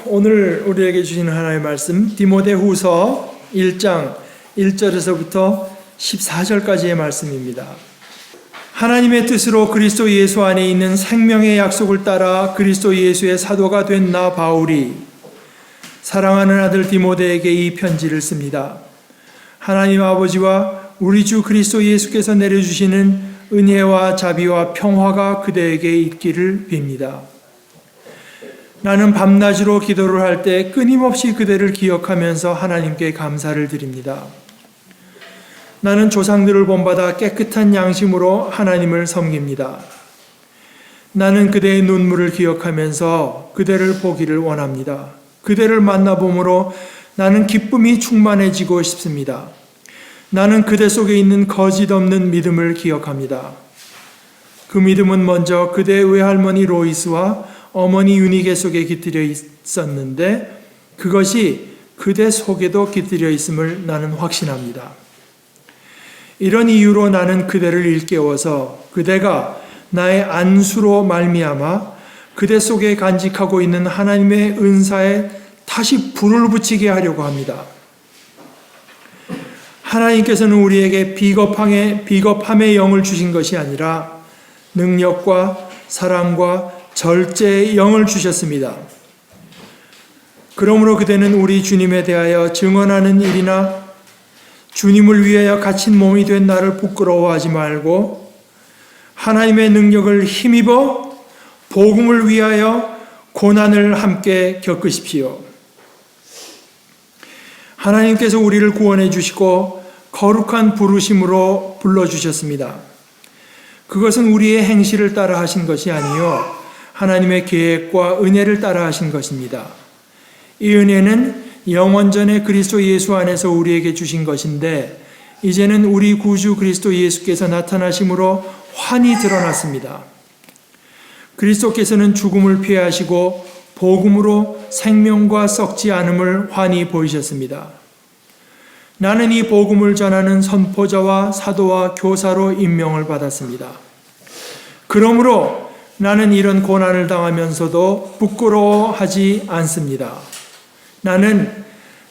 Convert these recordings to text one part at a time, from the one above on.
오늘 우리에게 주시는 하나님의 말씀 디모데후서 1장 1절에서부터 14절까지의 말씀입니다. 하나님의 뜻으로 그리스도 예수 안에 있는 생명의 약속을 따라 그리스도 예수의 사도가 된 나 바울이 사랑하는 아들 디모데에게 이 편지를 씁니다. 하나님 아버지와 우리 주 그리스도 예수께서 내려주시는 은혜와 자비와 평화가 그대에게 있기를 빕니다. 나는 밤낮으로 기도를 할 때 끊임없이 그대를 기억하면서 하나님께 감사를 드립니다. 나는 조상들을 본받아 깨끗한 양심으로 하나님을 섬깁니다. 나는 그대의 눈물을 기억하면서 그대를 보기를 원합니다. 그대를 만나봄으로 나는 기쁨이 충만해지고 싶습니다. 나는 그대 속에 있는 거짓 없는 믿음을 기억합니다. 그 믿음은 먼저 그대의 외할머니 로이스와 어머니 유니게 속에 깃들여 있었는데 그것이 그대 속에도 깃들여 있음을 나는 확신합니다. 이런 이유로 나는 그대를 일깨워서 그대가 나의 안수로 말미암아 그대 속에 간직하고 있는 하나님의 은사에 다시 불을 붙이게 하려고 합니다. 하나님께서는 우리에게 비겁함의 영을 주신 것이 아니라 능력과 사랑과 절제의 영을 주셨습니다. 그러므로 그대는 우리 주님에 대하여 증언하는 일이나 주님을 위하여 갇힌 몸이 된 나를 부끄러워하지 말고 하나님의 능력을 힘입어 복음을 위하여 고난을 함께 겪으십시오. 하나님께서 우리를 구원해 주시고 거룩한 부르심으로 불러주셨습니다. 그것은 우리의 행실을 따라 하신 것이 아니요 하나님의 계획과 은혜를 따라 하신 것입니다. 이 은혜는 영원전에 그리스도 예수 안에서 우리에게 주신 것인데 이제는 우리 구주 그리스도 예수께서 나타나심으로 환히 드러났습니다. 그리스도께서는 죽음을 피하시고 복음으로 생명과 썩지 않음을 환히 보이셨습니다. 나는 이 복음을 전하는 선포자와 사도와 교사로 임명을 받았습니다. 그러므로 나는 이런 고난을 당하면서도 부끄러워하지 않습니다. 나는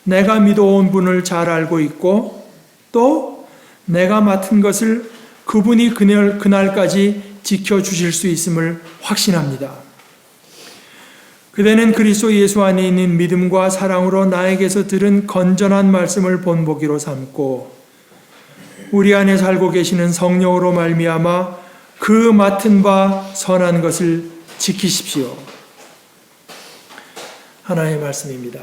내가 믿어온 분을 잘 알고 있고 또 내가 맡은 것을 그분이 그날까지 지켜주실 수 있음을 확신합니다. 그대는 그리스도 예수 안에 있는 믿음과 사랑으로 나에게서 들은 건전한 말씀을 본보기로 삼고 우리 안에 살고 계시는 성령으로 말미암아 그 맡은 바 선한 것을 지키십시오. 하나님의 말씀입니다.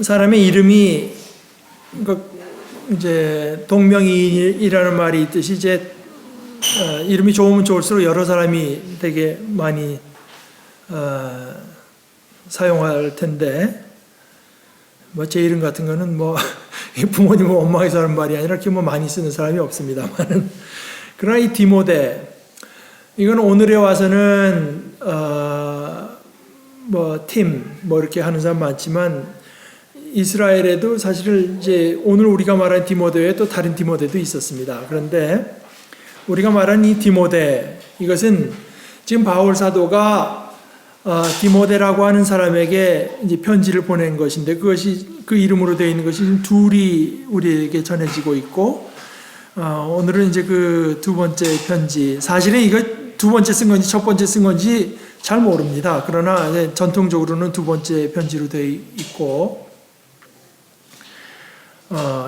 사람의 이름이 이제 동명이인이라는 말이 있듯이 이제 이름이 좋으면 좋을수록 여러 사람이 되게 많이 사용할 텐데 제 이름 같은 거는 부모님은 원망해서 하는 말이 아니라 이렇게 많이 쓰는 사람이 없습니다만은 그러나 이 디모데 이건 오늘에 와서는 이렇게 하는 사람 많지만 이스라엘에도 사실은 이제 오늘 우리가 말한 디모데 외에 또 다른 디모데도 있었습니다. 그런데 우리가 말한 이 디모데 이것은 지금 바울 사도가 디모데라고 하는 사람에게 이제 편지를 보낸 것인데 그것이 그 이름으로 되어 있는 것이 둘이 우리에게 전해지고 있고 오늘은 이제 그 두 번째 편지 사실은 이거 두 번째 쓴 건지 첫 번째 쓴 건지 잘 모릅니다. 그러나 전통적으로는 두 번째 편지로 되어 있고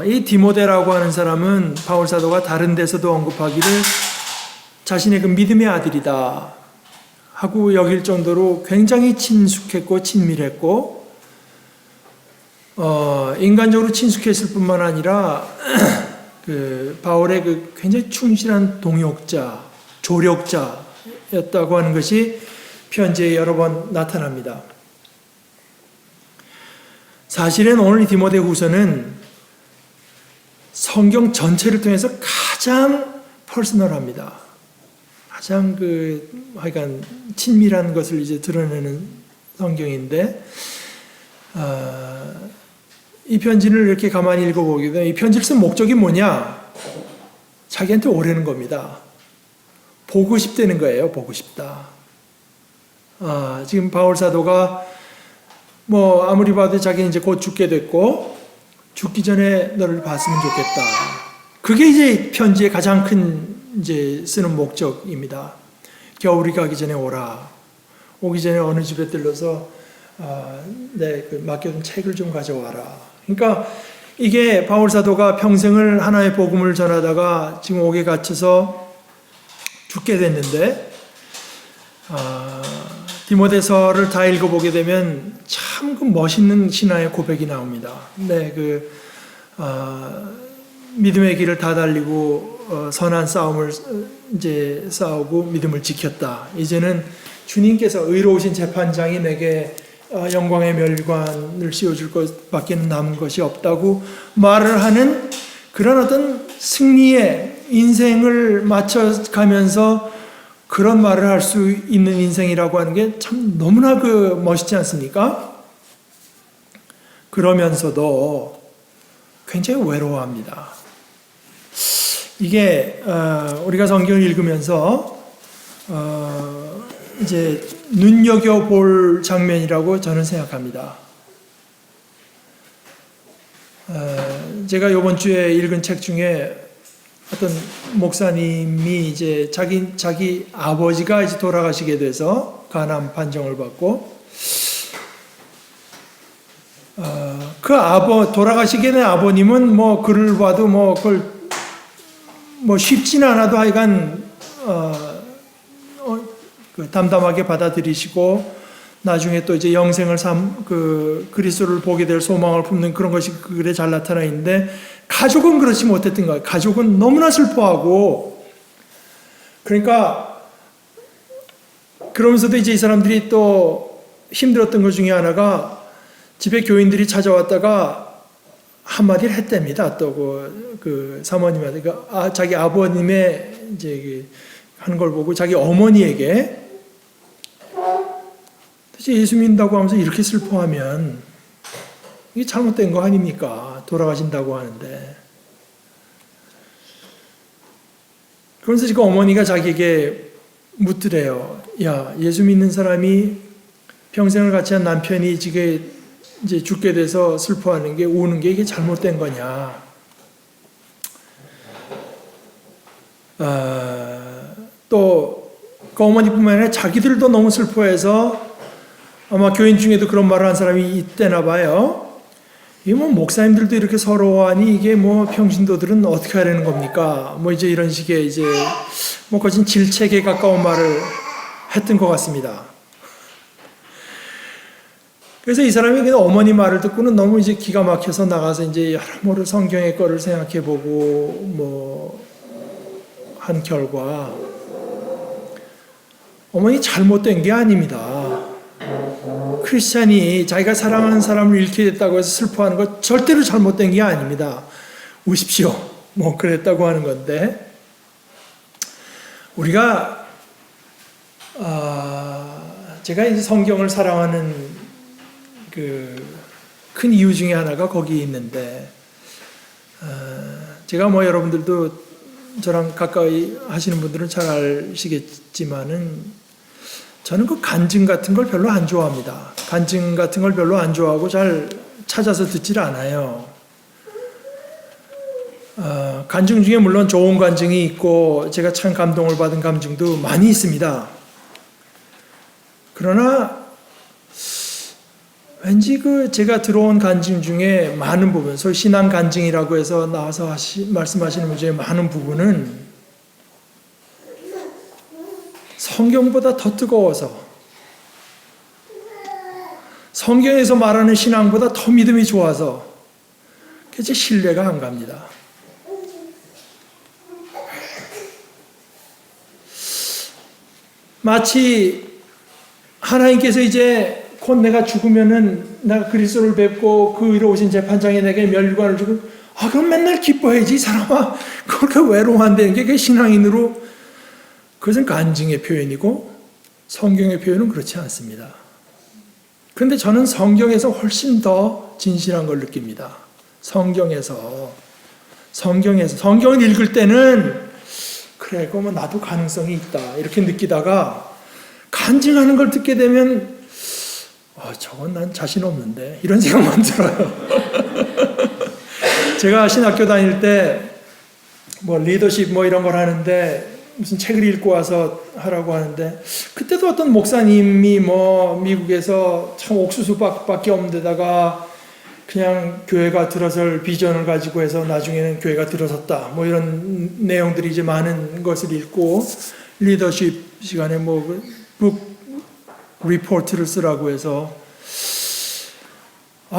이 디모데라고 하는 사람은 바울 사도가 다른 데서도 언급하기를 자신의 그 믿음의 아들이다 하고 여길 정도로 굉장히 친숙했고 친밀했고 인간적으로 친숙했을 뿐만 아니라 그 바울의 그 굉장히 충실한 동역자, 조력자였다고 하는 것이 편지에 여러 번 나타납니다. 사실은 오늘 디모데후서는 성경 전체를 통해서 가장 퍼스널합니다. 가장 하여간 친밀한 것을 이제 드러내는 성경인데, 이 편지를 이렇게 가만히 읽어보게 되면 이 편지를 쓴 목적이 뭐냐? 자기한테 오라는 겁니다. 보고 싶다는 거예요. 보고 싶다. 지금 바울 사도가 뭐 아무리 봐도 자기는 이제 곧 죽게 됐고 죽기 전에 너를 봤으면 좋겠다. 그게 이제 편지의 가장 큰 이제 쓰는 목적입니다. 겨울이 가기 전에 오라. 오기 전에 어느 집에 들러서 맡겨둔 책을 좀 가져와라. 그러니까 이게 바울 사도가 평생을 하나의 복음을 전하다가 지금 옥에 갇혀서 죽게 됐는데, 디모데서를 다 읽어보게 되면 참 그 멋있는 신앙의 고백이 나옵니다. 믿음의 길을 다 달리고 선한 싸움을 이제 싸우고 믿음을 지켰다. 이제는 주님께서 의로우신 재판장이 내게 영광의 멸관을 씌워줄 것밖에 남은 것이 없다고 말을 하는 그런 어떤 승리의 인생을 맞춰가면서 그런 말을 할 수 있는 인생이라고 하는 게 참 너무나 멋있지 않습니까? 그러면서도 굉장히 외로워합니다. 이게 우리가 성경을 읽으면서 이제 눈여겨볼 장면이라고 저는 생각합니다. 제가 이번 주에 읽은 책 중에 어떤 목사님이 이제 자기 아버지가 이제 돌아가시게 돼서 간암 판정을 받고, 돌아가시게 된 아버님은 뭐 글을 봐도 뭐 그걸 뭐 쉽지는 않아도 하여간 담담하게 받아들이시고 나중에 또 이제 영생을 그리스도를 보게 될 소망을 품는 그런 것이 그 글에 잘 나타나 있는데, 가족은 그렇지 못했던 거예요. 가족은 너무나 슬퍼하고, 그러니까 그러면서도 이제 이 사람들이 또 힘들었던 것 중에 하나가 집에 교인들이 찾아왔다가 한마디를 했답니다. 또 그 사모님한테 자기 아버님의 이제 하는 걸 보고 자기 어머니에게 도대체 예수 믿는다고 하면서 이렇게 슬퍼하면 이게 잘못된 거 아닙니까? 돌아가신다고 하는데. 그러면서 지금 어머니가 자기에게 묻더래요. 야, 예수 믿는 사람이 평생을 같이 한 남편이 지금 이제 죽게 돼서 슬퍼하는 게, 우는 게 이게 잘못된 거냐? 또 그 어머니뿐만 아니라 자기들도 너무 슬퍼해서 아마 교인 중에도 그런 말을 한 사람이 있대나 봐요. 이게 뭐 목사님들도 이렇게 서러워하니 이게 뭐 평신도들은 어떻게 하려는 겁니까? 뭐 이제 이런 식의 이제 뭐 거진 질책에 가까운 말을 했던 것 같습니다. 그래서 이 사람이 그냥 어머니 말을 듣고는 너무 이제 기가 막혀서 나가서 이제 여러모로 성경의 거를 생각해보고 뭐 한 결과, 어머니 잘못된 게 아닙니다. 크리스찬이 자기가 사랑하는 사람을 잃게 됐다고 해서 슬퍼하는 것 절대로 잘못된 게 아닙니다. 우십시오. 뭐 그랬다고 하는 건데, 우리가 제가 이제 성경을 사랑하는 큰 이유 중에 하나가 거기 있는데, 제가 뭐 여러분들도 저랑 가까이 하시는 분들은 잘 아시겠지만은 저는 그 간증 같은 걸 별로 안 좋아합니다. 간증 같은 걸 별로 안 좋아하고 잘 찾아서 듣질 않아요. 간증 중에 물론 좋은 간증이 있고 제가 참 감동을 받은 간증도 많이 있습니다. 그러나 왠지 제가 들어온 간증 중에 많은 부분, 소위 신앙 간증이라고 해서 나와서 말씀하시는 분 중에 많은 부분은 성경보다 더 뜨거워서, 성경에서 말하는 신앙보다 더 믿음이 좋아서 그게 신뢰가 안 갑니다. 마치 하나님께서 이제 곧 내가 죽으면은 내가 그리스도를 뵙고 그 위로 오신 재판장이 내게 멸관을 주고, 그럼 맨날 기뻐해야지 이 사람아. 그렇게 외로워한다는 게 그게 신앙인으로, 그것은 간증의 표현이고 성경의 표현은 그렇지 않습니다. 그런데 저는 성경에서 훨씬 더 진실한 걸 느낍니다. 성경을 읽을 때는 그래, 그러면 나도 가능성이 있다 이렇게 느끼다가 간증하는 걸 듣게 되면 저건 난 자신 없는데 이런 생각만 들어요. 제가 신학교 다닐 때 뭐 리더십 뭐 이런 걸 하는데 무슨 책을 읽고 와서 하라고 하는데, 그때도 어떤 목사님이 뭐 미국에서 참 옥수수밖에 없는 데다가 그냥 교회가 들어설 비전을 가지고 해서 나중에는 교회가 들어섰다 뭐 이런 내용들이 이제 많은 것을 읽고, 리더십 시간에 뭐 북 리포트를 쓰라고 해서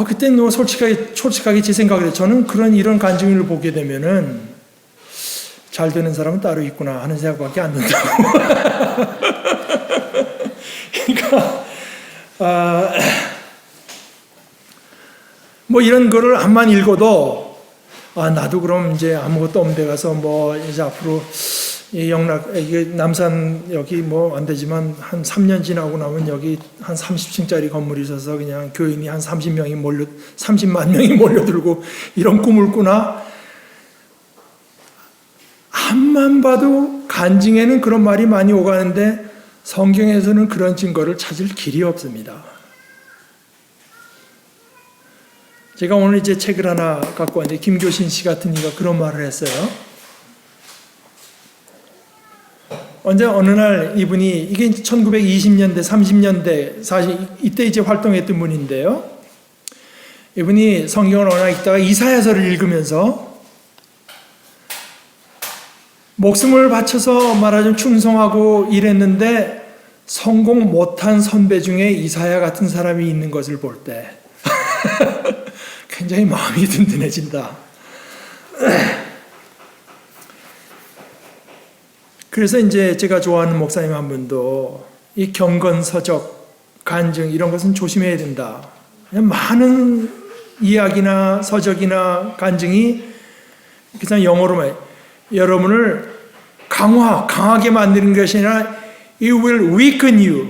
그때는 뭐 솔직하게 제 생각을 해요. 저는 이런 간증을 보게 되면은 잘 되는 사람은 따로 있구나 하는 생각밖에 안 든다고. 그러니까 뭐 이런 거를 암만 읽어도 나도 그럼 이제 아무것도 없는 데 가서 뭐 이제 앞으로 이게 남산 여기 뭐 안 되지만 한 3년 지나고 나면 여기 한 30층짜리 건물이 있어서 그냥 교인이 한 30만 명이 몰려들고 이런 꿈을 꾸나. 암만 봐도 간증에는 그런 말이 많이 오가는데 성경에서는 그런 증거를 찾을 길이 없습니다. 제가 오늘 이제 책을 하나 갖고 왔는데, 김교신 씨 같은 이가 그런 말을 했어요. 언제 어느 날 이분이, 이게 1920년대, 30년대, 사실 이때 이제 활동했던 분인데요. 이분이 성경을 어느 날 읽다가 이사야서를 읽으면서 목숨을 바쳐서 말하자면 충성하고 일했는데 성공 못한 선배 중에 이사야 같은 사람이 있는 것을 볼 때 굉장히 마음이 든든해진다. 그래서 이제 제가 좋아하는 목사님 한 분도 이 경건서적, 간증 이런 것은 조심해야 된다. 그냥 많은 이야기나 서적이나 간증이 그냥 영어로만 여러분을 강하게 만드는 것이 아니라 it will weaken you.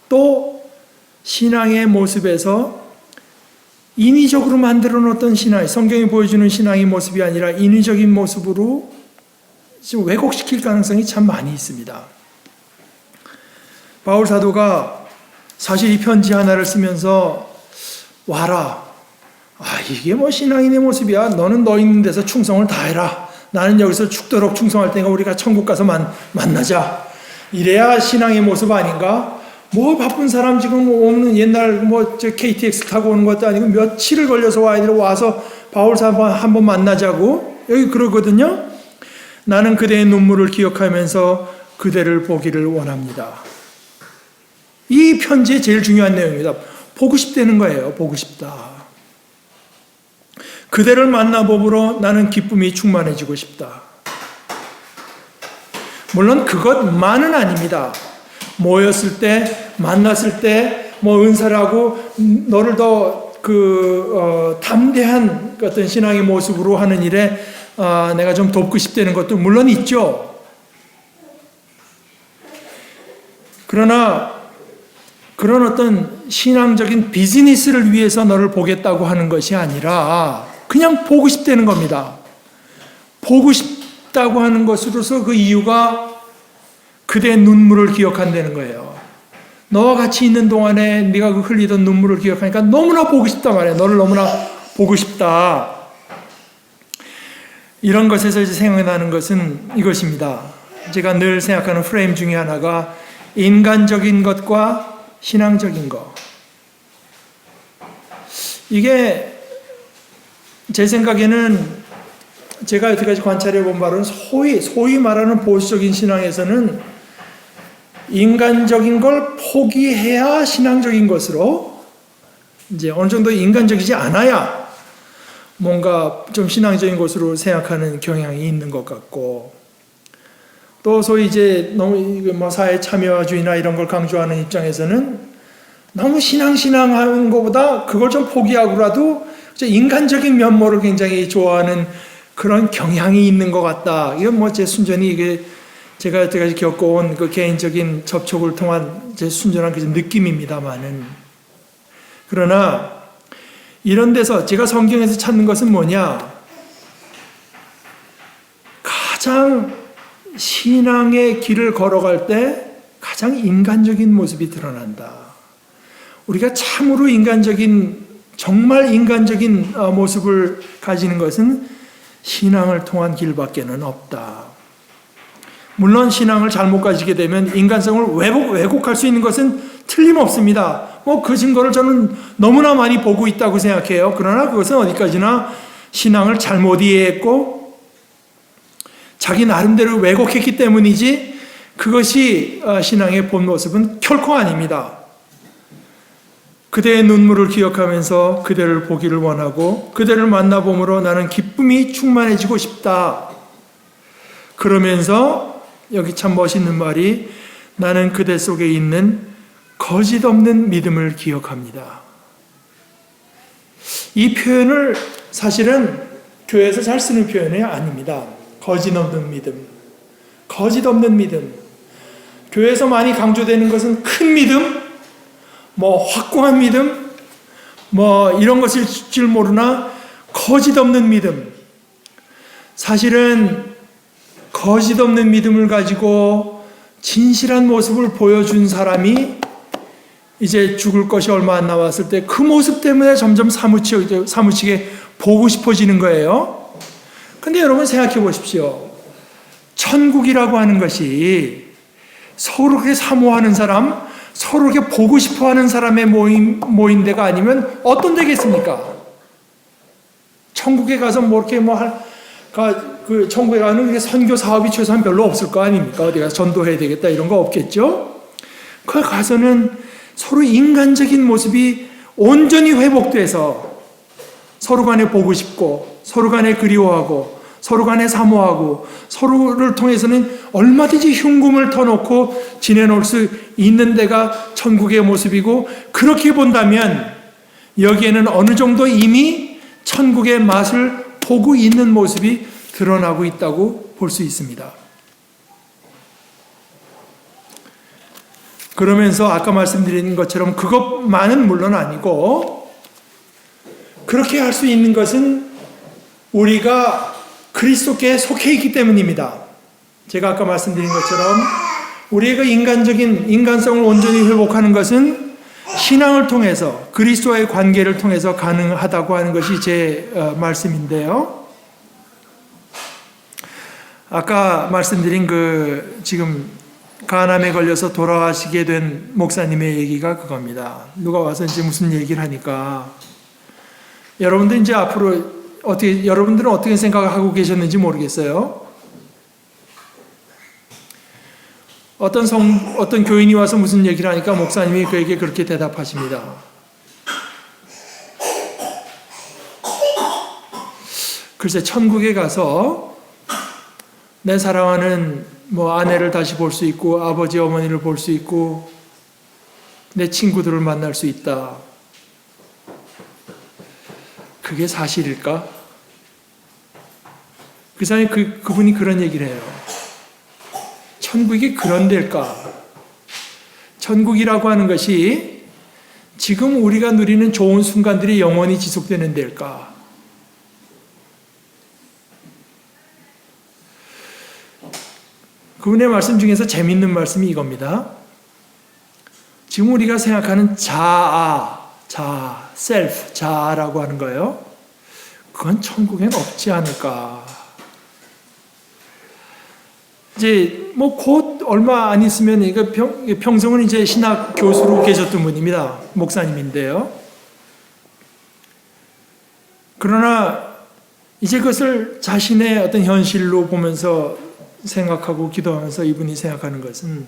또 신앙의 모습에서 인위적으로 만들어 놓았던 신앙, 성경이 보여주는 신앙의 모습이 아니라 인위적인 모습으로 왜곡시킬 가능성이 참 많이 있습니다. 바울 사도가 사실 이 편지 하나를 쓰면서 와라. 이게 뭐 신앙인의 모습이야. 너는 너 있는 데서 충성을 다해라. 나는 여기서 죽도록 충성할 테니까 우리가 천국 가서 만나자. 이래야 신앙의 모습 아닌가? 뭐 바쁜 사람 지금 오는 옛날 뭐 KTX 타고 오는 것도 아니고 며칠을 걸려서 와서 바울 사도 한번 만나자고 여기 그러거든요. 나는 그대의 눈물을 기억하면서 그대를 보기를 원합니다. 이 편지의 제일 중요한 내용입니다. 보고 싶다는 거예요. 보고 싶다. 그대를 만나보므로 나는 기쁨이 충만해지고 싶다. 물론 그것만은 아닙니다. 모였을 때, 만났을 때, 뭐 은사를 하고 너를 더 담대한 어떤 신앙의 모습으로 하는 일에 내가 좀 돕고 싶다는 것도 물론 있죠. 그러나 그런 어떤 신앙적인 비즈니스를 위해서 너를 보겠다고 하는 것이 아니라 그냥 보고 싶다는 겁니다. 보고 싶다고 하는 것으로서 그 이유가 그대의 눈물을 기억한다는 거예요. 너와 같이 있는 동안에 네가 그 흘리던 눈물을 기억하니까 너무나 보고 싶단 말이에요. 너를 너무나 보고 싶다. 이런 것에서 이제 생각나는 것은 이것입니다. 제가 늘 생각하는 프레임 중에 하나가 인간적인 것과 신앙적인 것. 이게 제 생각에는 제가 여태까지 관찰해 본 바로는 소위 말하는 보수적인 신앙에서는 인간적인 걸 포기해야 신앙적인 것으로 이제 어느 정도 인간적이지 않아야 뭔가 좀 신앙적인 것으로 생각하는 경향이 있는 것 같고, 또 소위 이제 너무 뭐 사회 참여주의나 이런 걸 강조하는 입장에서는 너무 신앙하는 것보다 그걸 좀 포기하고라도 인간적인 면모를 굉장히 좋아하는 그런 경향이 있는 것 같다. 이건 뭐 제 순전히 이게 제가 여태까지 겪어온 그 개인적인 접촉을 통한 제 순전한 그 느낌입니다만은, 그러나 이런 데서 제가 성경에서 찾는 것은 뭐냐? 가장 신앙의 길을 걸어갈 때 가장 인간적인 모습이 드러난다. 우리가 참으로 정말 인간적인 모습을 가지는 것은 신앙을 통한 길밖에는 없다. 물론 신앙을 잘못 가지게 되면 인간성을 왜곡할 수 있는 것은 틀림없습니다. 그 증거를 저는 너무나 많이 보고 있다고 생각해요. 그러나 그것은 어디까지나 신앙을 잘못 이해했고 자기 나름대로 왜곡했기 때문이지, 그것이 신앙의 본 모습은 결코 아닙니다. 그대의 눈물을 기억하면서 그대를 보기를 원하고 그대를 만나봄으로 나는 기쁨이 충만해지고 싶다. 그러면서 여기 참 멋있는 말이, 나는 그대 속에 있는 거짓 없는 믿음을 기억합니다. 이 표현을 사실은 교회에서 잘 쓰는 표현이 아닙니다. 거짓 없는 믿음. 거짓 없는 믿음. 교회에서 많이 강조되는 것은 큰 믿음, 확고한 믿음, 이런 것일 줄 모르나 거짓 없는 믿음. 사실은 거짓 없는 믿음을 가지고 진실한 모습을 보여준 사람이 이제 죽을 것이 얼마 안 남았을 때 그 모습 때문에 점점 사무치게 보고 싶어지는 거예요. 근데 여러분 생각해 보십시오. 천국이라고 하는 것이 서로 그렇게 사모하는 사람, 서로 이렇게 보고 싶어 하는 사람의 모인 데가 아니면 어떤 데겠습니까? 천국에 가서 그 천국에 가는 선교 사업이 최소한 별로 없을 거 아닙니까? 어디 가서 전도해야 되겠다 이런 거 없겠죠? 거기 가서는 서로 인간적인 모습이 온전히 회복돼서 서로 간에 보고 싶고 서로 간에 그리워하고 서로 간에 사모하고 서로를 통해서는 얼마든지 흉금을 터놓고 지내놓을 수 있는 데가 천국의 모습이고, 그렇게 본다면 여기에는 어느 정도 이미 천국의 맛을 보고 있는 모습이 드러나고 있다고 볼 수 있습니다. 그러면서 아까 말씀드린 것처럼 그것만은 물론 아니고, 그렇게 할 수 있는 것은 우리가 그리스도께 속해 있기 때문입니다. 제가 아까 말씀드린 것처럼 우리가 인간적인 인간성을 온전히 회복하는 것은 신앙을 통해서, 그리스도와의 관계를 통해서 가능하다고 하는 것이 제 말씀인데요. 아까 말씀드린 지금 간암에 걸려서 돌아가시게 된 목사님의 얘기가 그겁니다. 누가 와서 이제 무슨 얘기를 하니까, 여러분들 이제 앞으로 여러분들은 어떻게 생각하고 계셨는지 모르겠어요. 어떤 교인이 와서 무슨 얘기를 하니까 목사님이 그에게 그렇게 대답하십니다. 글쎄, 천국에 가서 내 사랑하는 아내를 다시 볼 수 있고 아버지 어머니를 볼 수 있고 내 친구들을 만날 수 있다. 그게 사실일까? 그 사람이 그분이 그런 얘기를 해요. 천국이 그런 데일까? 천국이라고 하는 것이 지금 우리가 누리는 좋은 순간들이 영원히 지속되는 데일까? 그분의 말씀 중에서 재밌는 말씀이 이겁니다. 지금 우리가 생각하는 자아, 셀프, 자아라고 하는 거예요. 그건 천국엔 없지 않을까. 이제 곧 얼마 안 있으면 평생은 이제 신학 교수로 계셨던 분입니다. 목사님인데요. 그러나 이제 그것을 자신의 어떤 현실로 보면서 생각하고 기도하면서 이분이 생각하는 것은,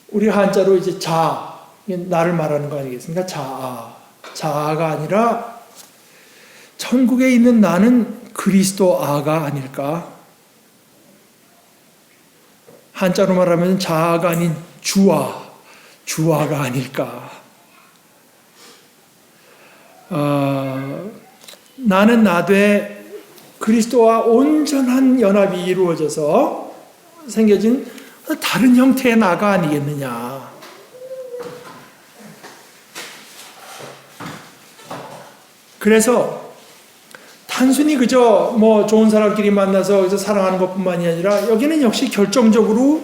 우리 한자로 이제 나를 말하는 거 아니겠습니까? 자아가 아니라 천국에 있는 나는 그리스도 아가 아닐까? 한자로 말하면 자아가 아닌 주아가 아닐까. 나는 나되 그리스도와 온전한 연합이 이루어져서 생겨진 다른 형태의 나가 아니겠느냐. 그래서 단순히 그저 뭐 좋은 사람끼리 만나서 그저 사랑하는 것뿐만이 아니라 여기는 역시 결정적으로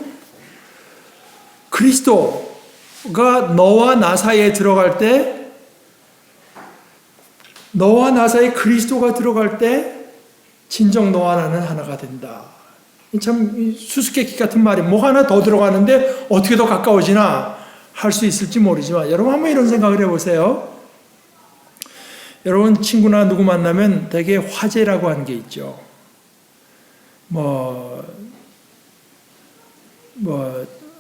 그리스도가 너와 나 사이에 들어갈 때, 너와 나 사이에 그리스도가 들어갈 때 진정 너와 나는 하나가 된다. 참 수수께끼 같은 말이 뭐 하나 더 들어가는데 어떻게 더 가까워지나 할 수 있을지 모르지만 여러분 한번 이런 생각을 해보세요. 여러분 친구나 누구 만나면 되게 화제라고 하는 게 있죠. 뭐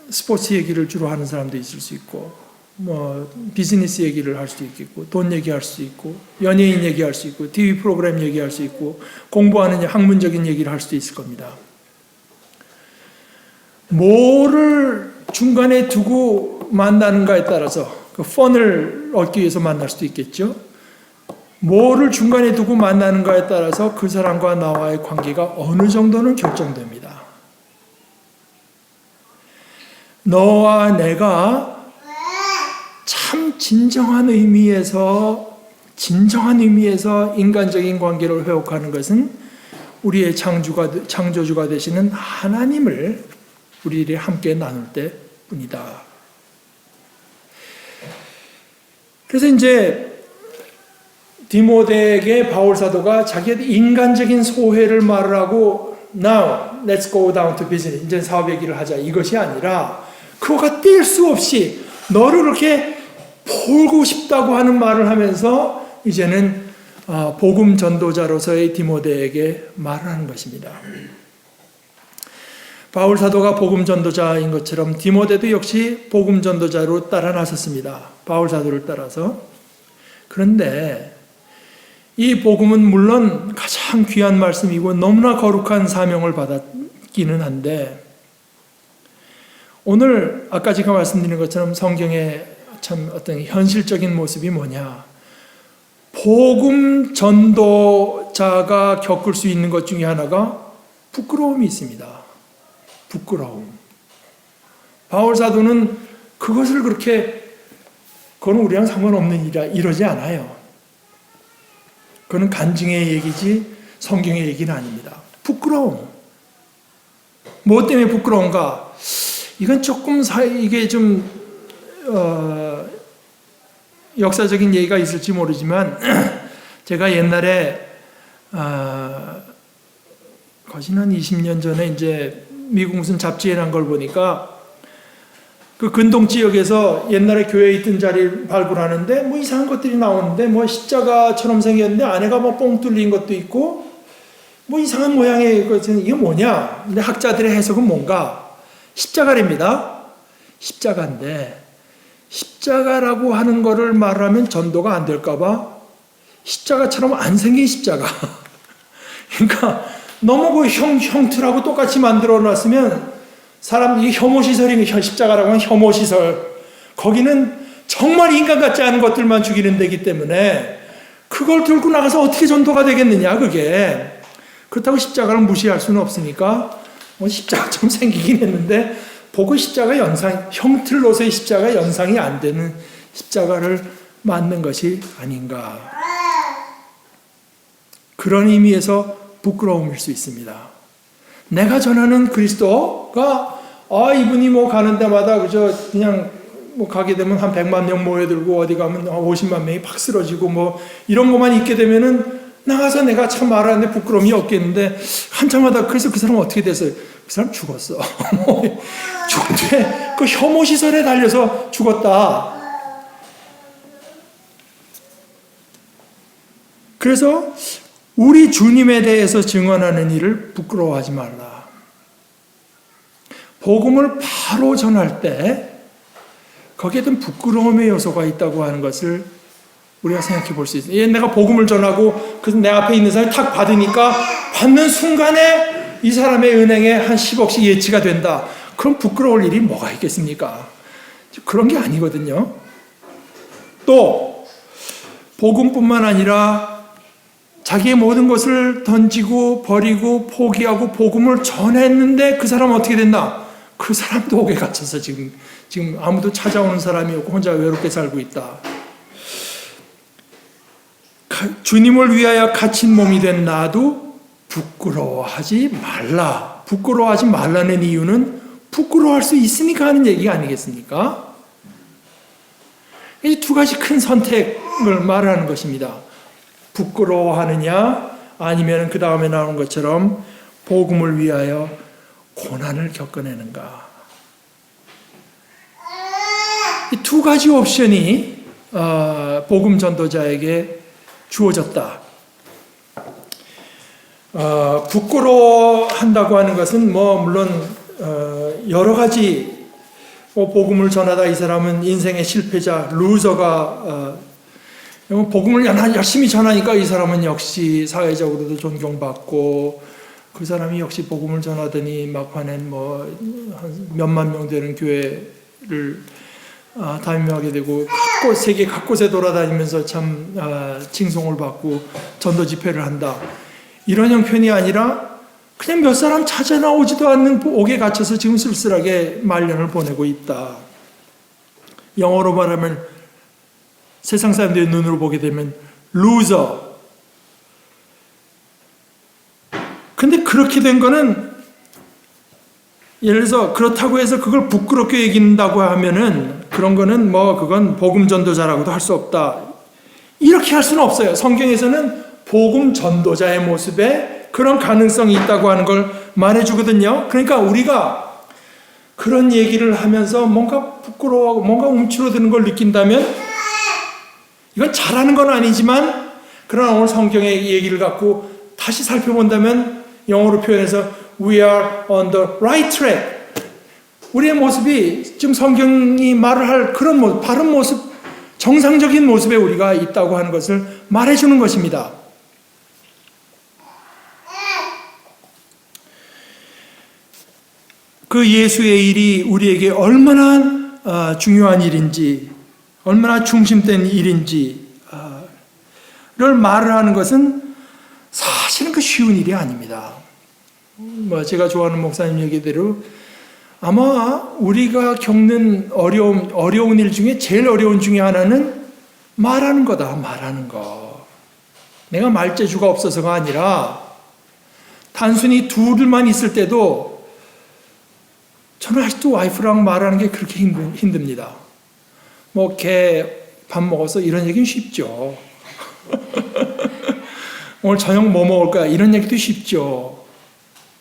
스포츠 얘기를 주로 하는 사람도 있을 수 있고, 뭐 비즈니스 얘기를 할 수도 있겠고, 돈 얘기할 수 있고, 연예인 얘기할 수 있고, TV 프로그램 얘기할 수 있고, 공부하는 학문적인 얘기를 할 수도 있을 겁니다. 뭐를 중간에 두고 만나는가에 따라서 그 펀을 얻기 위해서 만날 수도 있겠죠. 뭐를 중간에 두고 만나는가에 따라서 그 사람과 나와의 관계가 어느 정도는 결정됩니다. 너와 내가 참 진정한 의미에서 인간적인 관계를 회복하는 것은 우리의 창조주가 되시는 하나님을 우리들이 함께 나눌 때뿐이다. 그래서 이제 디모데에게 바울 사도가 자기의 인간적인 소회를 말을 하고 Now, let's go down to business. 이제 사업 얘기를 하자. 이것이 아니라 그가 뗄 수 없이 너를 그렇게 보고 싶다고 하는 말을 하면서 이제는 복음 전도자로서의 디모데에게 말을 하는 것입니다. 바울 사도가 복음 전도자인 것처럼 디모데도 역시 복음 전도자로 따라 나섰습니다. 바울 사도를 따라서. 그런데 이 복음은 물론 가장 귀한 말씀이고 너무나 거룩한 사명을 받았기는 한데, 오늘 아까 제가 말씀드린 것처럼 성경의 참 어떤 현실적인 모습이 뭐냐, 복음 전도자가 겪을 수 있는 것 중에 하나가 부끄러움이 있습니다. 부끄러움. 바울 사도는 그것을 그렇게 그건 우리랑 상관없는 일이라 이러지 않아요. 그건 간증의 얘기지 성경의 얘기는 아닙니다. 부끄러움. 뭐 때문에 부끄러운가? 이건 조금 이게 좀 역사적인 얘기가 있을지 모르지만 제가 옛날에 거진 한 20년 전에 이제 미국 무슨 잡지에 난 걸 보니까 그 근동 지역에서 옛날에 교회에 있던 자리를 발굴하는데 뭐 이상한 것들이 나오는데 뭐 십자가처럼 생겼는데 안에가 뭐 뻥 뚫린 것도 있고 뭐 이상한 모양의 것은 이게 뭐냐? 근데 학자들의 해석은 뭔가? 십자가랍니다. 십자가인데 십자가라고 하는 거를 말하면 전도가 안 될까봐 십자가처럼 안 생긴 십자가. 그러니까 너무 그 형틀하고 똑같이 만들어 놨으면 이게 혐오시설인 십자가라고 하면 혐오시설. 거기는 정말 인간 같지 않은 것들만 죽이는 데기 때문에 그걸 들고 나가서 어떻게 전도가 되겠느냐, 그게. 그렇다고 십자가를 무시할 수는 없으니까 십자가처럼 생기긴 했는데 보고 십자가 형틀로서의 십자가 연상이 안 되는 십자가를 만든 것이 아닌가. 그런 의미에서 부끄러움일 수 있습니다. 내가 전하는 그리스도가 이분이 뭐 가는 데마다 그냥 뭐 가게 되면 한 100만 명 모여들고 어디 가면 50만 명이 팍 쓰러지고 뭐 이런 것만 있게 되면은 나가서 내가 참 말하는데 부끄러움이 없겠는데 한참 하다 그래서 그 사람 어떻게 됐어요? 그 사람 죽었어. 죽대 그 혐오시설에 달려서 죽었다. 그래서 우리 주님에 대해서 증언하는 일을 부끄러워하지 말라. 복음을 바로 전할 때 거기에 든 부끄러움의 요소가 있다고 하는 것을 우리가 생각해 볼 수 있어요. 내가 복음을 전하고 그래서 내 앞에 있는 사람이 탁 받으니까 받는 순간에 이 사람의 은행에 한 10억씩 예치가 된다. 그럼 부끄러울 일이 뭐가 있겠습니까? 그런 게 아니거든요. 또 복음뿐만 아니라 자기의 모든 것을 던지고 버리고 포기하고 복음을 전했는데 그 사람은 어떻게 됐나? 그 사람도 옥에 갇혀서 지금 아무도 찾아오는 사람이 없고 혼자 외롭게 살고 있다. 주님을 위하여 갇힌 몸이 된 나도 부끄러워하지 말라. 부끄러워하지 말라는 이유는 부끄러워할 수 있으니까 하는 얘기가 아니겠습니까? 이 두 가지 큰 선택을 말하는 것입니다. 부끄러워하느냐 아니면 그 다음에 나오는 것처럼 복음을 위하여 고난을 겪어내는가. 이 두 가지 옵션이 복음 전도자에게 주어졌다. 부끄러워한다고 하는 것은 물론 여러 가지 복음을 전하다 이 사람은 인생의 실패자, 루저가 복음을 열심히 전하니까 이 사람은 역시 사회적으로도 존경받고 그 사람이 역시 복음을 전하더니 막판엔 한 몇만 명 되는 교회를 담임하게 되고 세계 각곳에 돌아다니면서 참 칭송을 받고 전도 집회를 한다. 이런 형편이 아니라 그냥 몇 사람 찾아 나오지도 않는 옥에 갇혀서 지금 쓸쓸하게 말년을 보내고 있다. 영어로 말하면 세상 사람들의 눈으로 보게 되면 루저. 근데 그렇게 된 거는 예를 들어서 그렇다고 해서 그걸 부끄럽게 여긴다고 하면은 그런 거는 그건 복음 전도자라고도 할 수 없다. 이렇게 할 수는 없어요. 성경에서는 복음 전도자의 모습에 그런 가능성이 있다고 하는 걸 말해주거든요. 그러니까 우리가 그런 얘기를 하면서 뭔가 부끄러워하고 뭔가 움츠러드는 걸 느낀다면 이건 잘하는 건 아니지만 그러나 오늘 성경의 얘기를 갖고 다시 살펴본다면 영어로 표현해서 We are on the right track. 우리의 모습이 지금 성경이 말을 할 그런 모습, 바른 모습, 정상적인 모습에 우리가 있다고 하는 것을 말해주는 것입니다. 그 예수의 일이 우리에게 얼마나 중요한 일인지, 얼마나 중심된 일인지를 말을 하는 것은 사실은 그 쉬운 일이 아닙니다. 제가 좋아하는 목사님 얘기대로 아마 우리가 겪는 어려운 일 중에 제일 어려운 중에 하나는 말하는 거다. 말하는 거. 내가 말재주가 없어서가 아니라 단순히 둘만 있을 때도 저는 아직도 와이프랑 말하는 게 그렇게 힘듭니다. 걔 밥 먹어서 이런 얘기는 쉽죠. 오늘 저녁 뭐 먹을 거야? 이런 얘기도 쉽죠.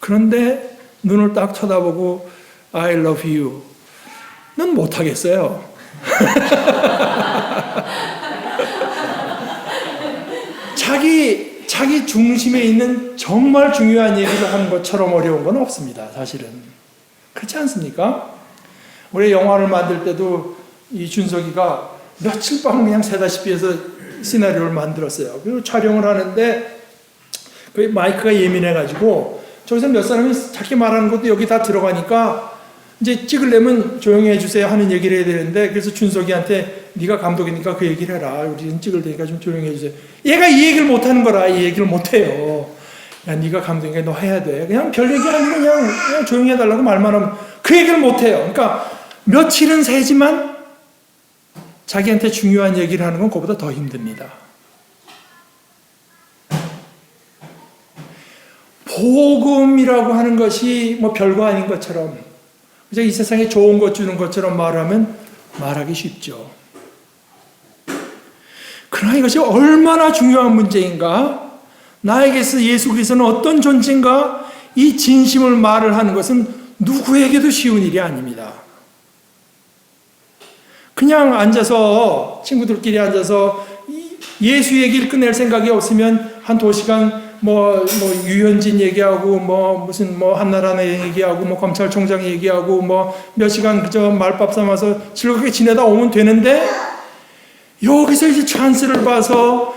그런데 눈을 딱 쳐다보고 I love you. 는 못하겠어요. 자기 중심에 있는 정말 중요한 얘기를 하는 것처럼 어려운 건 없습니다. 사실은. 그렇지 않습니까? 우리 영화를 만들 때도 이 준석이가 며칠 밤 그냥 새다시피 해서 시나리오를 만들었어요. 그리고 촬영을 하는데 그 마이크가 예민해가지고 저기서 몇 사람이 자기 말하는 것도 여기 다 들어가니까 이제 찍으려면 조용히 해주세요 하는 얘기를 해야 되는데 그래서 준석이한테 네가 감독이니까 그 얘기를 해라. 우리 지금 찍을 테니까 좀 조용히 해주세요. 얘가 이 얘기를 못하는 거라. 이 얘기를 못해요. 야, 네가 감독이니까 너 해야 돼. 그냥 별 얘기 아니고 그냥 조용히 해달라고 말만 하면 그 얘기를 못해요. 그러니까 며칠은 새지만 자기한테 중요한 얘기를 하는 건 그보다 더 힘듭니다. 복음이라고 하는 것이 별거 아닌 것처럼 이 세상에 좋은 것 주는 것처럼 말하면 말하기 쉽죠. 그러나 이것이 얼마나 중요한 문제인가? 나에게서 예수 그리스도는 어떤 존재인가? 이 진심을 말을 하는 것은 누구에게도 쉬운 일이 아닙니다. 그냥 앉아서 친구들끼리 앉아서 예수 얘기를 끝낼 생각이 없으면 한 2시간 유현진 얘기하고 무슨 한나라나 얘기하고 검찰총장 얘기하고 몇 시간 그저 말밥 삼아서 즐겁게 지내다 오면 되는데 여기서 이제 찬스를 봐서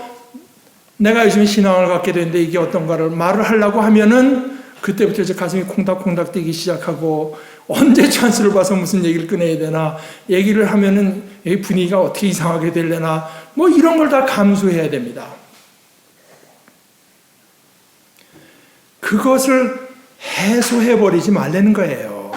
내가 요즘 신앙을 갖게 되는데 이게 어떤가를 말을 하려고 하면은 그때부터 이제 가슴이 콩닥콩닥 뛰기 시작하고 언제 찬스를 봐서 무슨 얘기를 꺼내야 되나, 얘기를 하면은 분위기가 어떻게 이상하게 되려나, 뭐 이런 걸 다 감수해야 됩니다. 그것을 해소해버리지 말라는 거예요.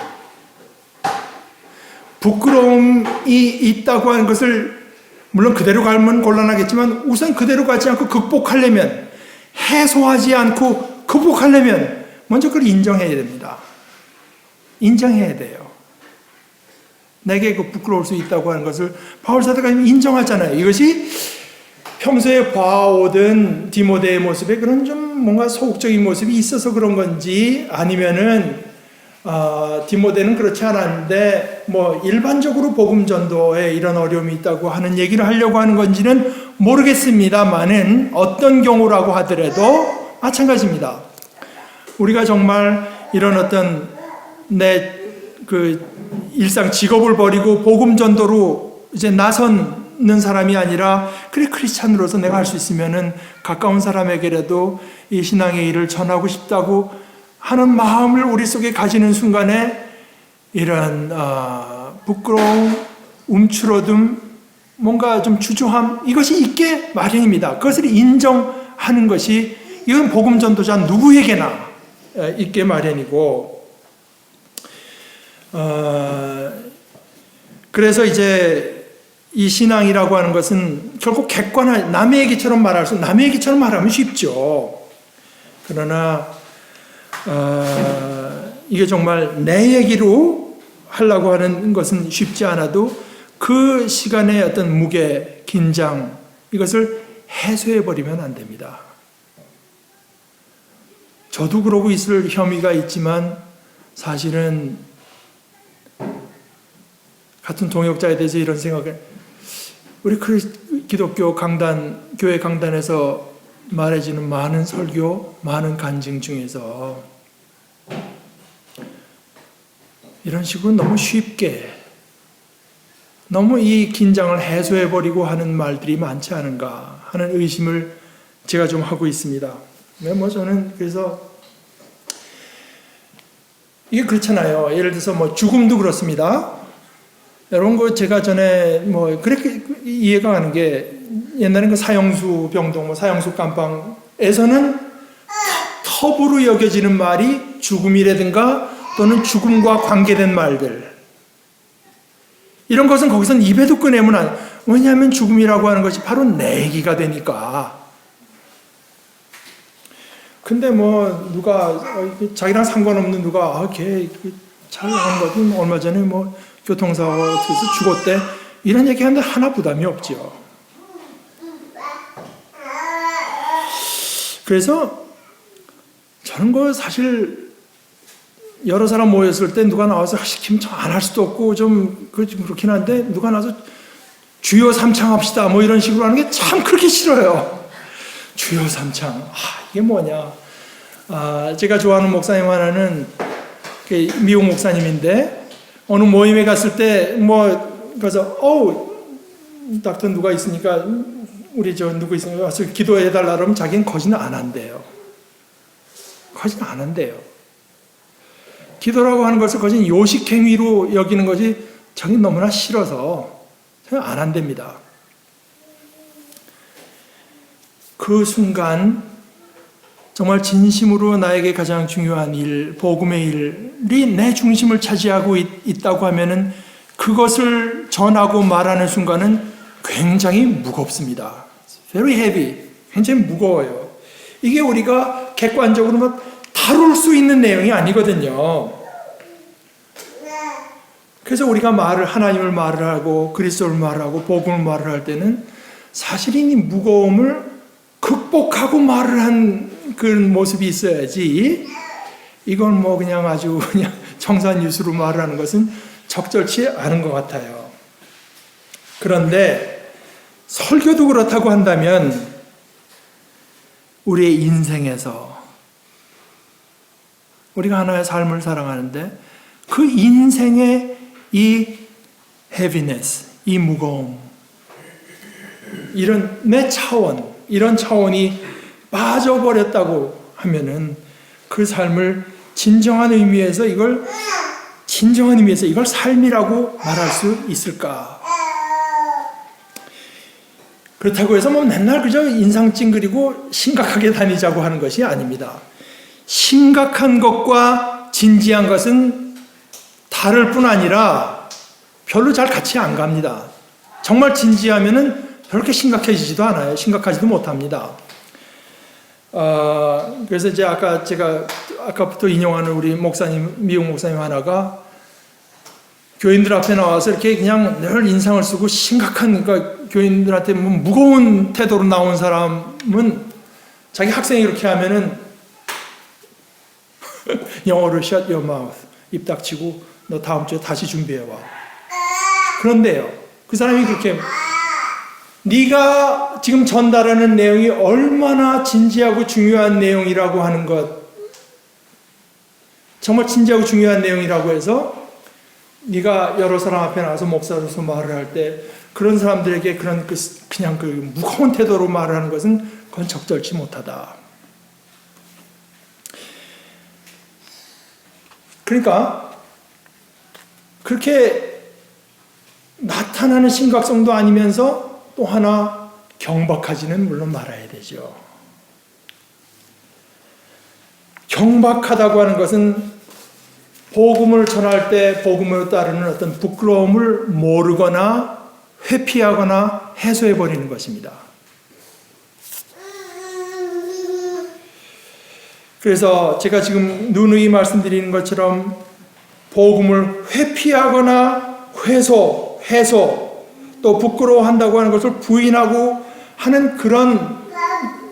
부끄러움이 있다고 하는 것을 물론 그대로 가면 곤란하겠지만 우선 그대로 가지 않고 극복하려면, 해소하지 않고 극복하려면 먼저 그걸 인정해야 됩니다. 인정해야 돼요. 내게 그 부끄러울 수 있다고 하는 것을 바울 사도가 인정하잖아요. 이것이 평소에 봐오던 디모데의 모습에 그런 좀 뭔가 소극적인 모습이 있어서 그런 건지, 아니면은 디모데는 그렇지 않았는데 뭐 일반적으로 복음 전도에 이런 어려움이 있다고 하는 얘기를 하려고 하는 건지는 모르겠습니다만은 어떤 경우라고 하더라도 마찬가지입니다. 우리가 정말 이런 어떤 내 그 일상 직업을 버리고 복음 전도로 이제 나서는 사람이 아니라, 그래 크리스찬으로서 내가 할 수 있으면은 가까운 사람에게라도 이 신앙의 일을 전하고 싶다고 하는 마음을 우리 속에 가지는 순간에 이런 부끄러움, 움츠러듦, 뭔가 좀 주저함, 이것이 있게 마련입니다. 그것을 인정하는 것이, 이건 복음 전도자 누구에게나 있게 마련이고, 그래서 이제 이 신앙이라고 하는 것은 결국 객관한, 남의 얘기처럼 남의 얘기처럼 말하면 쉽죠. 그러나 이게 정말 내 얘기로 하려고 하는 것은 쉽지 않아도 그 시간의 어떤 무게, 긴장, 이것을 해소해버리면 안 됩니다. 저도 그러고 있을 혐의가 있지만 사실은 같은 동역자에 대해서 이런 생각을, 우리 기독교 강단, 교회 강단에서 말해지는 많은 설교, 많은 간증 중에서 이런 식으로 너무 쉽게, 너무 이 긴장을 해소해버리고 하는 말들이 많지 않은가 하는 의심을 제가 좀 하고 있습니다. 뭐 저는 그래서 이게 그렇잖아요. 예를 들어서 뭐 죽음도 그렇습니다. 여러분, 그 제가 전에 뭐 그렇게 이해가 가는 게, 옛날에 그 사형수 병동, 뭐 사형수 감방에서는 텁으로 여겨지는 말이 죽음이라든가 또는 죽음과 관계된 말들, 이런 것은 거기서는 입에도 꺼내면 안, 왜냐하면 죽음이라고 하는 것이 바로 내 얘기가 되니까. 근데 뭐 누가 자기랑 상관없는 누가 걔 잘 나온 거지, 얼마 전에 뭐 교통사고에서 죽었대, 이런 얘기하는데 하나 부담이 없죠. 그래서 저는 그 사실 여러 사람 모였을 때 누가 나와서 시키면 안 할 수도 없고 좀 그렇긴 한데, 누가 나와서 주여 삼창합시다 뭐 이런 식으로 하는 게 참 그렇게 싫어요. 주여 삼창, 이게 뭐냐. 제가 좋아하는 목사님 하나는 미국 목사님인데, 어느 모임에 갔을 때 그래서 닥터 누가 있으니까 우리 누구 있으니까 와서 기도해달라 그러면 자기는 거짓은 안 한대요. 거짓은 안 한대요. 기도라고 하는 것을 거짓 요식행위로 여기는 것이 자기는 너무나 싫어서 안 한답니다. 그 순간 정말 진심으로 나에게 가장 중요한 일, 복음의 일이 내 중심을 차지하고 있다고 하면은 그것을 전하고 말하는 순간은 굉장히 무겁습니다. Very heavy. 굉장히 무거워요. 이게 우리가 객관적으로 다룰 수 있는 내용이 아니거든요. 그래서 우리가 하나님을 말을 하고 그리스도를 말하고 복음을 말을 할 때는 사실 이 무거움을 극복하고 말을 한 그런 모습이 있어야지, 이건 뭐 그냥 아주 그냥 청산유수로 말하는 것은 적절치 않은 것 같아요. 그런데 설교도 그렇다고 한다면 우리의 인생에서 우리가 하나의 삶을 살아가는데 그 인생의 이 heaviness, 이 무거움, 이런 이런 차원이 빠져버렸다고 하면은 그 삶을 진정한 의미에서 이걸 진정한 의미에서 이걸 삶이라고 말할 수 있을까? 그렇다고 해서 뭐 맨날 그저 인상 찡그리고 심각하게 다니자고 하는 것이 아닙니다. 심각한 것과 진지한 것은 다를 뿐 아니라 별로 잘 같이 안 갑니다. 정말 진지하면은 그렇게 심각해지지도 않아요. 심각하지도 못합니다. 그래서 이제 제가 아까부터 인용하는 우리 목사님, 미국 목사님 하나가 교인들 앞에 나와서 이렇게 그냥 늘 인상을 쓰고 심각한, 그러니까 교인들한테 뭐 무거운 태도로 나온 사람은 자기 학생이 이렇게 하면은 영어로 shut your mouth, 입 닥치고 너 다음 주에 다시 준비해와. 그런데요, 그 사람이 그렇게 네가 지금 전달하는 내용이 얼마나 진지하고 중요한 내용이라고 하는 것, 정말 진지하고 중요한 내용이라고 해서 네가 여러 사람 앞에 나와서 목사로서 말을 할 때 그런 사람들에게 그냥 그 무거운 태도로 말을 하는 것은 그건 적절치 못하다. 그러니까 그렇게 나타나는 심각성도 아니면서 또 하나 경박하지는 물론 말아야 되죠. 경박하다고 하는 것은 복음을 전할 때 복음으로 따르는 어떤 부끄러움을 모르거나 회피하거나 해소해버리는 것입니다. 그래서 제가 지금 누누이 말씀드리는 것처럼 복음을 회피하거나 해소, 또 부끄러워한다고 하는 것을 부인하고 하는 그런